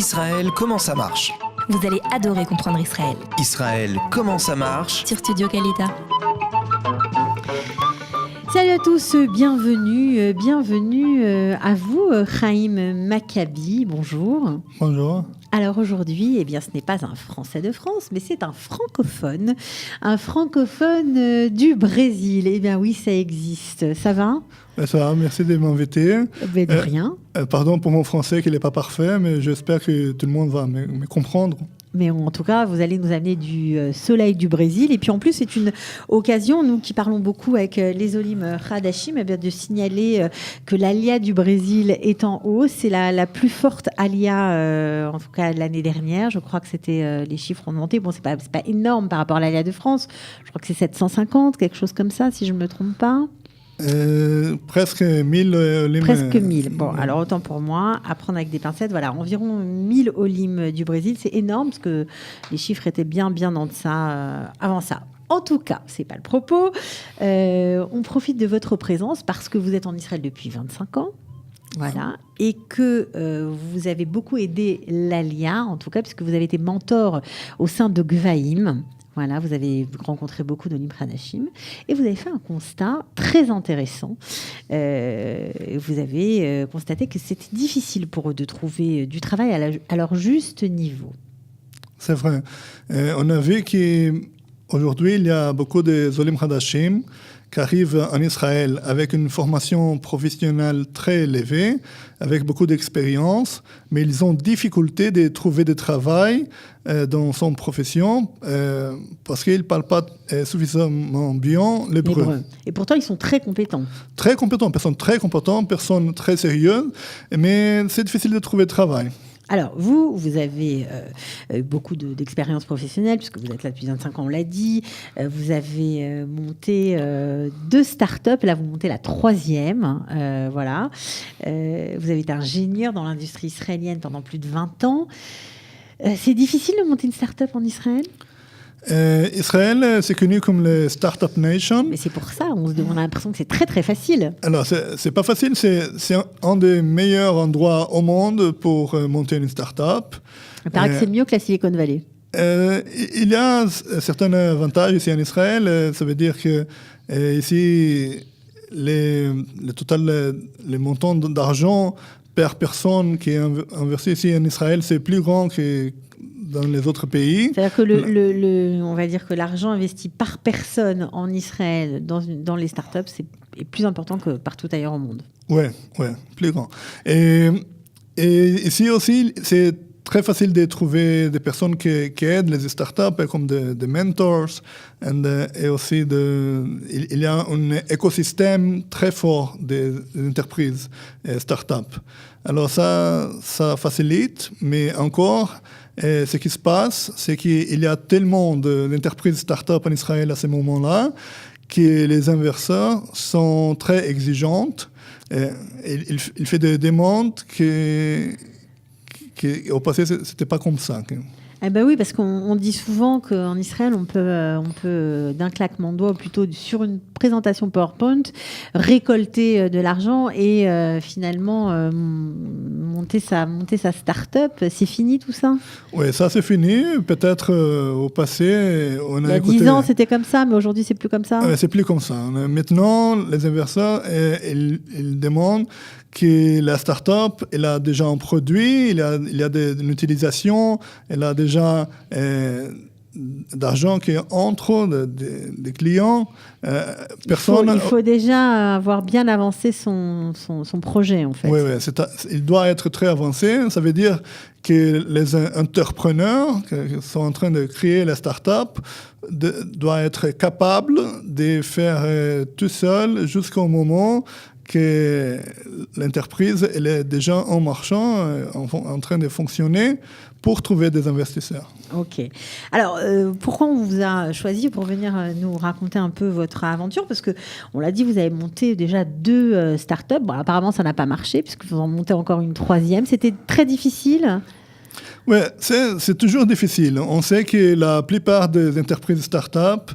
Israël, comment ça marche? Vous allez adorer comprendre Israël. Israël, comment ça marche? Sur Studio Kalita. Salut à tous, bienvenue à vous, Chaim Maccabi, bonjour. Bonjour. Alors aujourd'hui, eh bien, ce n'est pas un Français de France, mais c'est un francophone du Brésil. Eh bien oui, ça existe. Ça va ? Ça va, merci de m'inviter. De rien. Pardon pour mon français qui n'est pas parfait, mais j'espère que tout le monde va me comprendre. Mais en tout cas, vous allez nous amener du soleil du Brésil. Et puis en plus, c'est une occasion, nous qui parlons beaucoup avec les Olim Hadashim, eh bien, de signaler que l'ALIA du Brésil est en hausse. C'est la plus forte ALIA, en tout cas l'année dernière. Je crois que c'était les chiffres ont monté. Bon, c'est pas énorme par rapport à l'ALIA de France. Je crois que c'est 750, quelque chose comme ça, si je ne me trompe pas. Presque 1000 Presque 1000. Bon, alors autant pour moi, à prendre avec des pincettes. Voilà, environ 1000 olim du Brésil. C'est énorme parce que les chiffres étaient bien en deçà avant ça. En tout cas, c'est pas le propos. On profite de votre présence parce que vous êtes en Israël depuis 25 ans. Voilà, et que vous avez beaucoup aidé l'ALIA, en tout cas, puisque vous avez été mentor au sein de Gvaïm. Voilà, vous avez rencontré beaucoup d'Olim Hadashim et vous avez fait un constat très intéressant. Vous avez constaté que c'était difficile pour eux de trouver du travail à leur juste niveau. C'est vrai. On a vu qu'aujourd'hui, il y a beaucoup de Olim Hadashim qui arrivent en Israël avec une formation professionnelle très élevée, avec beaucoup d'expérience, mais ils ont difficulté de trouver du travail dans son profession parce qu'ils ne parlent pas suffisamment bien l'hébreu. Et pourtant, ils sont très compétents. Très compétents, personnes très sérieuses, mais c'est difficile de trouver du travail. Alors, vous avez beaucoup d'expérience professionnelle, puisque vous êtes là depuis 25 ans, on l'a dit. Vous avez monté 2 startups. Là, vous montez la 3e. Voilà. Vous avez été ingénieur dans l'industrie israélienne pendant plus de 20 ans. C'est difficile de monter une startup en Israël ? Israël, c'est connu comme le Startup Nation. Mais c'est pour ça, on a l'impression que c'est très très facile. Alors, c'est pas facile, c'est un des meilleurs endroits au monde pour monter une start-up. Il paraît que c'est mieux que la Silicon Valley. Il y a certains avantages ici en Israël. Ça veut dire que ici, le total, les montants d'argent per personne qui est investi ici en Israël, c'est plus grand que dans les autres pays. C'est-à-dire que on va dire que l'argent investi par personne en Israël dans les startups est plus important que partout ailleurs au monde. Ouais, plus grand. Et ici aussi, c'est très facile de trouver des personnes qui aident les startups comme des mentors et aussi il y a un écosystème très fort des entreprises startups. Alors ça facilite, mais encore, ce qui se passe, c'est qu'il y a tellement d'entreprises start-up en Israël à ce moment-là que les investisseurs sont très exigeantes. Il fait des demandes au passé, ce n'était pas comme ça. Eh ben oui, parce qu'on dit souvent qu'en Israël, on peut d'un claquement de doigts, ou plutôt sur une présentation PowerPoint, récolter de l'argent et finalement monter sa start-up. C'est fini tout ça ? Oui, ça c'est fini. Peut-être au passé, on a Il y a 10 ans, c'était comme ça, mais aujourd'hui, c'est plus comme ça ? C'est plus comme ça. Maintenant, les investisseurs, ils demandent que la start-up, elle a déjà un produit, il y a une utilisation, elle a déjà d'argent qui entre des clients. Il faut déjà avoir bien avancé son projet, en fait. Oui, il doit être très avancé. Ça veut dire que les entrepreneurs qui sont en train de créer la start-up doivent être capables de faire tout seul jusqu'au moment que l'entreprise elle est déjà en marchant, en train de fonctionner pour trouver des investisseurs. Ok. Alors, pourquoi on vous a choisi pour venir nous raconter un peu votre aventure ? Parce qu'on l'a dit, vous avez monté déjà 2 startups. Bon, apparemment, ça n'a pas marché puisque vous en montez encore une 3e. C'était très difficile ? Oui, c'est toujours difficile. On sait que la plupart des entreprises start-up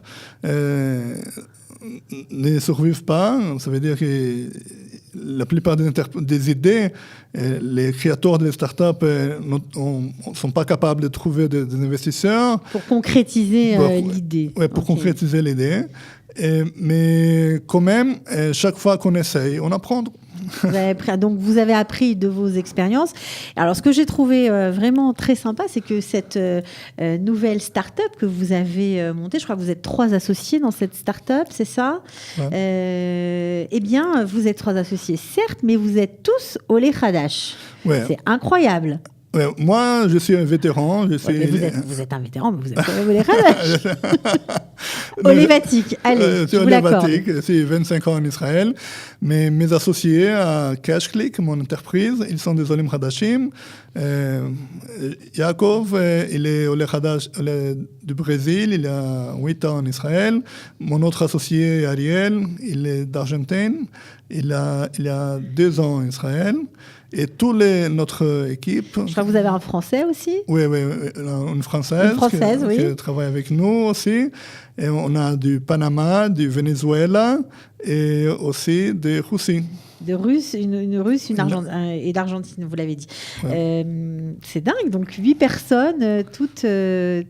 ne survivent pas. Ça veut dire qu'il la plupart des idées, les créateurs des startups ne sont pas capables de trouver des investisseurs. Pour concrétiser l'idée. Oui, pour concrétiser l'idée. Mais quand même, chaque fois qu'on essaye, on apprend. Donc, vous avez appris de vos expériences. Alors, ce que j'ai trouvé vraiment très sympa, c'est que cette nouvelle start-up que vous avez montée, je crois que vous êtes 3 associés dans cette start-up, c'est ça? Ouais. Eh bien, vous êtes 3 associés, certes, mais vous êtes tous Olé Hadash. Ouais. C'est incroyable. Ouais, moi, je suis un vétéran. Vous êtes un vétéran, mais vous êtes quand même Olé Hadash. Olévatique, allez, je vous l'accorde. C'est 25 ans en Israël. Mais mes associés à CashClick, mon entreprise, ils sont des Olim Hadashim. Yaakov, il est Olé Hadash du Brésil, il a 8 ans en Israël. Mon autre associé, Ariel, il est d'Argentine, il a 2 ans en Israël. Et notre équipe... Je crois que vous avez un Français aussi? Oui, une Française. Qui travaille avec nous aussi. Et on a du Panama, du Venezuela et aussi des Russie. De Russes, une Russe, et d'Argentine, vous l'avez dit. Ouais. C'est dingue, donc 8 personnes, toutes ils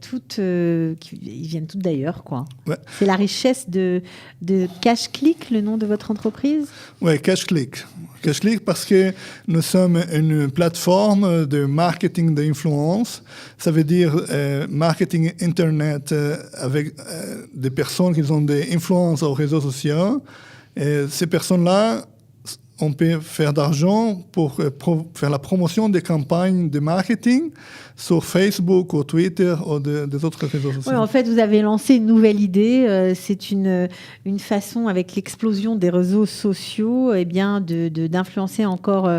viennent toutes d'ailleurs, quoi. Ouais. C'est la richesse de CashClick, le nom de votre entreprise? Oui, CashClick. CashClick parce que nous sommes une plateforme de marketing d'influence. Ça veut dire marketing Internet avec des personnes qui ont des influences aux réseaux sociaux. Et ces personnes-là, on peut faire d'argent pour faire la promotion des campagnes de marketing sur Facebook ou Twitter ou des autres réseaux sociaux. Oui, en fait, vous avez lancé une nouvelle idée. C'est une façon, avec l'explosion des réseaux sociaux, d'influencer encore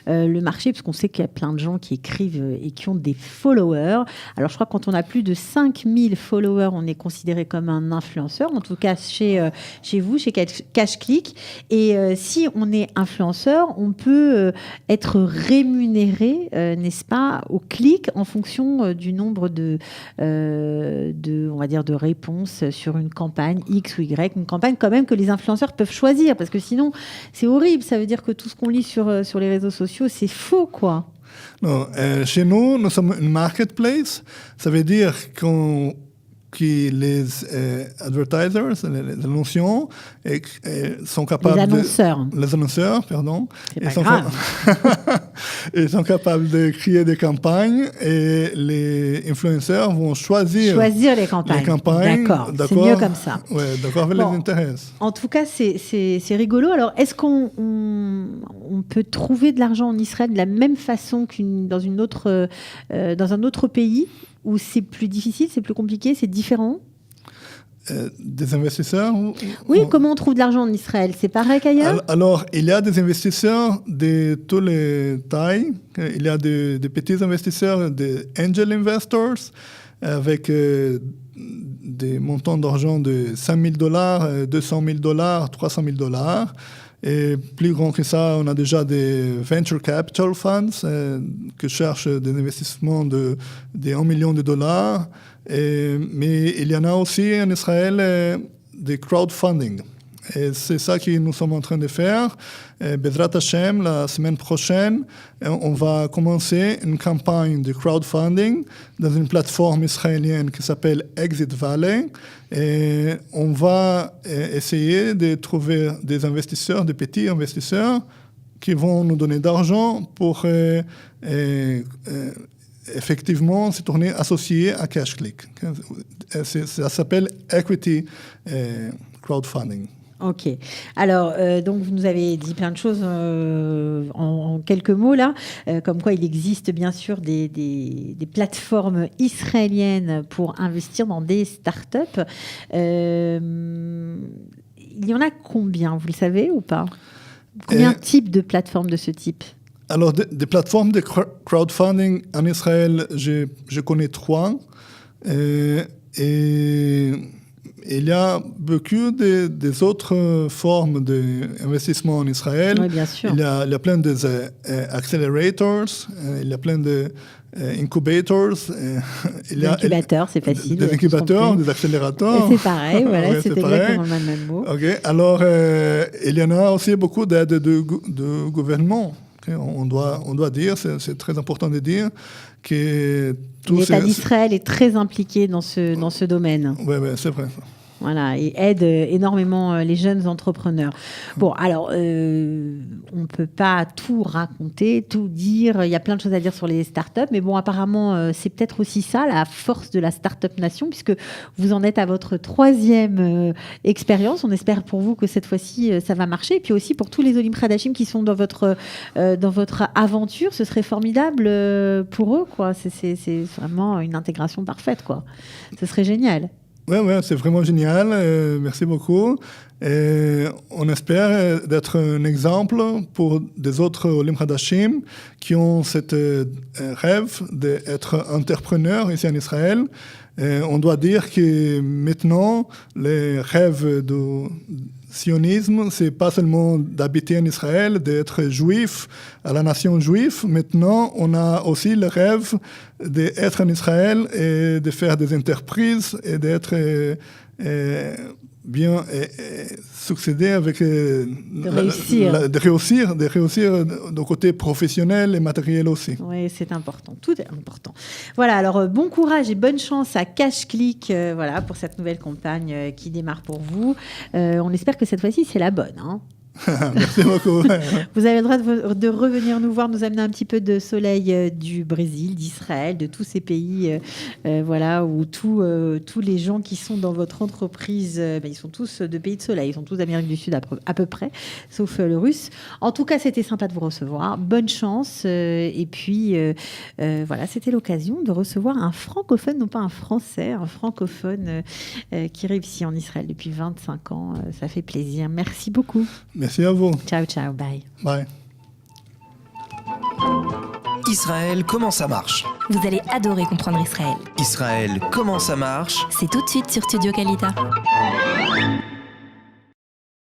le marché, parce qu'on sait qu'il y a plein de gens qui écrivent et qui ont des followers. Alors, je crois que quand on a plus de 5000 followers, on est considéré comme un influenceur, en tout cas chez vous, chez CashClick. Et si on est influenceur, on peut être rémunéré, n'est-ce pas, au clic en fonction du nombre on va dire, de réponses sur une campagne X ou Y, une campagne quand même que les influenceurs peuvent choisir, parce que sinon c'est horrible, ça veut dire que tout ce qu'on lit sur les réseaux sociaux, c'est faux, quoi. Non, chez nous sommes une marketplace, ça veut dire que les advertisers, les annonciants, sont capables Les annonceurs, pardon. C'est pas grave. Ils sont capables de créer des campagnes et les influenceurs vont choisir les campagnes. D'accord, c'est mieux comme ça. Oui, d'accord, avec les intérêts. En tout cas, c'est rigolo. Alors, est-ce qu'on peut trouver de l'argent en Israël de la même façon dans un autre pays, où c'est plus difficile, c'est plus compliqué, c'est différent? Des investisseurs? Oui, comment on trouve de l'argent en Israël? C'est pareil qu'ailleurs? Alors, il y a des investisseurs de toutes les tailles. Il y a des petits investisseurs, des angel investors, avec des montants d'argent de $5 000, $200 000, $300 000. Et plus grand que ça, on a déjà des venture capital funds qui cherchent des investissements de $1 million. Mais il y en a aussi en Israël des crowdfunding. Et c'est ça que nous sommes en train de faire. Bezrat Hashem, la semaine prochaine, on va commencer une campagne de crowdfunding dans une plateforme israélienne qui s'appelle Exit Valley. Et on va essayer de trouver des investisseurs, des petits investisseurs, qui vont nous donner d'argent pour effectivement se tourner associés à CashClick. Ça s'appelle Equity Crowdfunding. Ok. Alors, donc, vous nous avez dit plein de choses en quelques mots, là, comme quoi il existe bien sûr des plateformes israéliennes pour investir dans des startups. Il y en a combien, vous le savez ou pas? Combien de types de plateformes de ce type? Alors, des plateformes de crowdfunding en Israël, je connais 3. Et il y a beaucoup des autres formes d'investissement en Israël. Oui, bien sûr. Il y a plein de accelerators, il y a plein de incubators. Des incubateurs, c'est facile. Des incubateurs, des accélérateurs. C'est pareil, voilà, Ouais, c'est exactement le même mot. Okay. Alors, il y en a aussi beaucoup d'aides de gouvernement. Okay. On doit dire, c'est très important de dire, que l'État d'Israël est très impliqué dans ce domaine. Oui, c'est vrai. Voilà, et aide énormément les jeunes entrepreneurs. Bon, alors, on ne peut pas tout raconter, tout dire. Il y a plein de choses à dire sur les startups. Mais bon, apparemment, c'est peut-être aussi ça, la force de la Startup Nation, puisque vous en êtes à votre 3e expérience. On espère pour vous que cette fois-ci, ça va marcher. Et puis aussi pour tous les Olim Khadashim qui sont dans votre aventure, ce serait formidable pour eux, quoi. C'est vraiment une intégration parfaite, quoi. Ce serait génial. Oui, c'est vraiment génial. Merci beaucoup. Et on espère d'être un exemple pour des autres Olim Hadashim qui ont cette rêve d'être entrepreneurs ici en Israël. Et on doit dire que maintenant, les rêves du sionisme, c'est pas seulement d'habiter en Israël, d'être juif à la nation juive. Maintenant, on a aussi le rêve d'être en Israël et de faire des entreprises et d'être bien succéder avec de réussir du côté professionnel et matériel aussi. Oui, c'est important, tout est important. Voilà, alors bon courage et bonne chance à CashClick voilà, pour cette nouvelle campagne qui démarre pour vous. On espère que cette fois-ci, c'est la bonne. Hein. Merci beaucoup. Vous avez le droit de revenir nous voir, nous amener un petit peu de soleil du Brésil, d'Israël, de tous ces pays voilà, où tous les gens qui sont dans votre entreprise, ils sont tous de pays de soleil, ils sont tous d'Amérique du Sud à peu près, sauf le russe. En tout cas, c'était sympa de vous recevoir. Bonne chance. Et puis, voilà, c'était l'occasion de recevoir un francophone, non pas un français, un francophone qui réussit en Israël depuis 25 ans. Ça fait plaisir. Merci beaucoup. Merci à vous. Ciao, ciao, bye. Bye. Israël, comment ça marche? Vous allez adorer comprendre Israël. Israël, comment ça marche? C'est tout de suite sur Studio Kalita.